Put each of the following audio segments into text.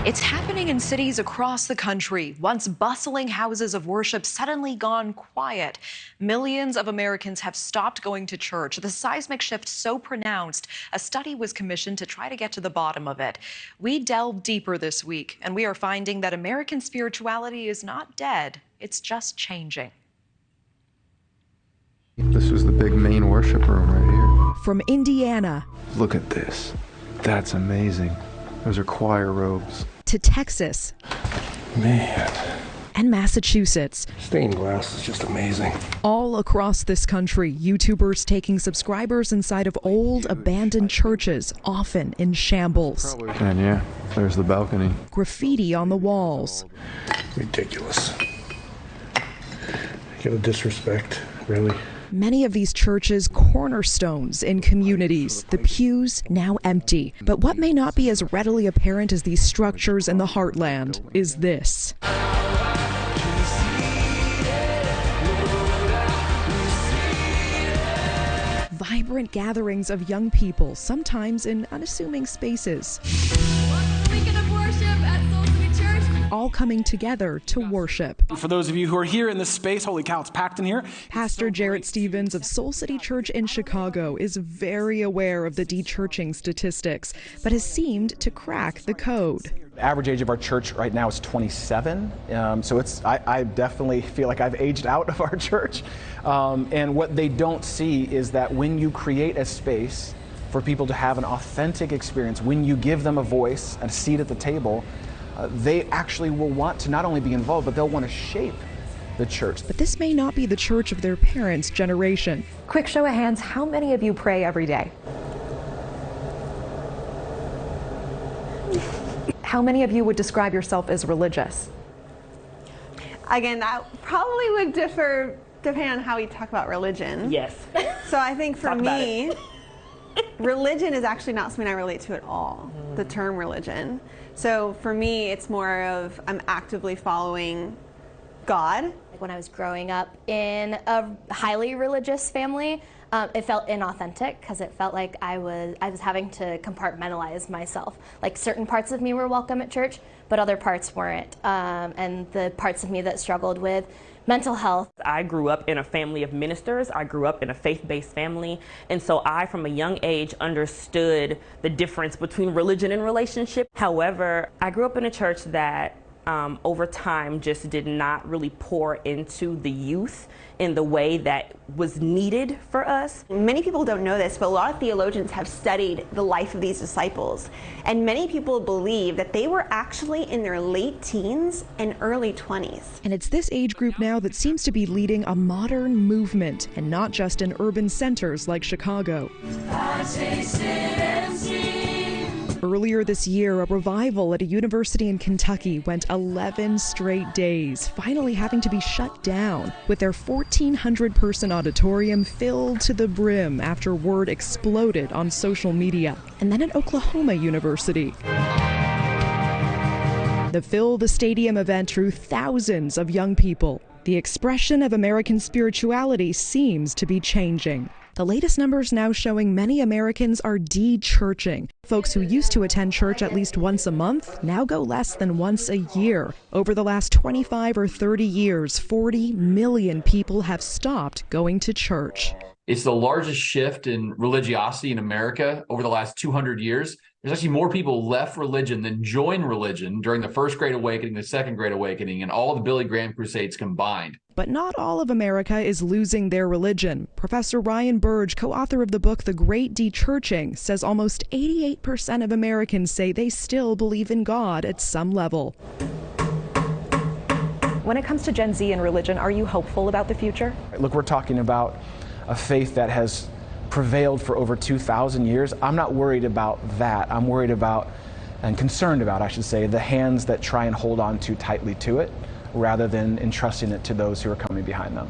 It's happening in cities across the country. Once bustling houses of worship suddenly gone quiet. Millions of Americans have stopped going to church. The seismic shift so pronounced, a study was commissioned to try to get to the bottom of it. We delved deeper this week, and we are finding that American spirituality is not dead. It's just changing. This was the big main worship room right here. From Indiana. Look at this. That's amazing. Those are choir robes. To Texas. Man. And Massachusetts. Stained glass is just amazing. All across this country, YouTubers taking subscribers inside of old, abandoned churches, often in shambles. And yeah, there's the balcony. Graffiti on the walls. Ridiculous. You gotta disrespect, really. Many of these churches cornerstones in communities, the pews now empty. But what may not be as readily apparent as these structures in the heartland is this. Vibrant gatherings of young people, sometimes in unassuming spaces. All coming together to worship. For those of you who are here in this space, holy cow, it's packed in here. Pastor Jarrett Stevens of Soul City Church in Chicago is very aware of the dechurching statistics, but has seemed to crack the code. The average age of our church right now is 27, so I definitely feel like I've aged out of our church. And what they don't see is that when you create a space for people to have an authentic experience, when you give them a voice and a seat at the table, they actually will want to not only be involved, but they'll want to shape the church. But this may not be the church of their parents' generation. Quick show of hands, how many of you pray every day? How many of you would describe yourself as religious? Again, that probably would differ depending on how we talk about religion. Yes. So I think for me, religion is actually not something I relate to at all, the term religion. So for me, it's more of I'm actively following God. When I was growing up in a highly religious family, it felt inauthentic because it felt like I was having to compartmentalize myself. Like certain parts of me were welcome at church, but other parts weren't. And the parts of me that struggled with mental health. I grew up in a family of ministers. I grew up in a faith-based family. And so I, from a young age, understood the difference between religion and relationship. However, I grew up in a church that over time just did not really pour into the youth in the way that was needed for us. Many people don't know this, but a lot of theologians have studied the life of these disciples. And many people believe that they were actually in their late teens and early 20s. And it's this age group now that seems to be leading a modern movement, and not just in urban centers like Chicago. Earlier this year, a revival at a university in Kentucky went 11 straight days, finally having to be shut down, with their 1,400-person auditorium filled to the brim after word exploded on social media. And then at Oklahoma University, the Fill the Stadium event drew thousands of young people. The expression of American spirituality seems to be changing. The latest numbers now showing many Americans are dechurching. Folks who used to attend church at least once a month now go less than once a year. Over the last 25 or 30 years, 40 million people have stopped going to church. It's the largest shift in religiosity in America over the last 200 years. There's actually more people left religion than joined religion during the First Great Awakening, the Second Great Awakening, and all the Billy Graham Crusades combined. But not all of America is losing their religion. Professor Ryan Burge, co-author of the book The Great Dechurching, says almost 88% of Americans say they still believe in God at some level. When it comes to Gen Z and religion, are you hopeful about the future? Look, we're talking about a faith that has prevailed for over 2,000 years. I'm not worried about that. I'm worried about, and concerned about, I should say, the hands that try and hold on too tightly to it, rather than entrusting it to those who are coming behind them.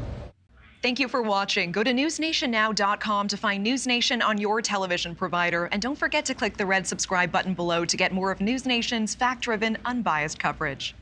Thank you for watching. Go to newsnationnow.com to find News Nation on your television provider. And don't forget to click the red subscribe button below to get more of News Nation's fact-driven, unbiased coverage.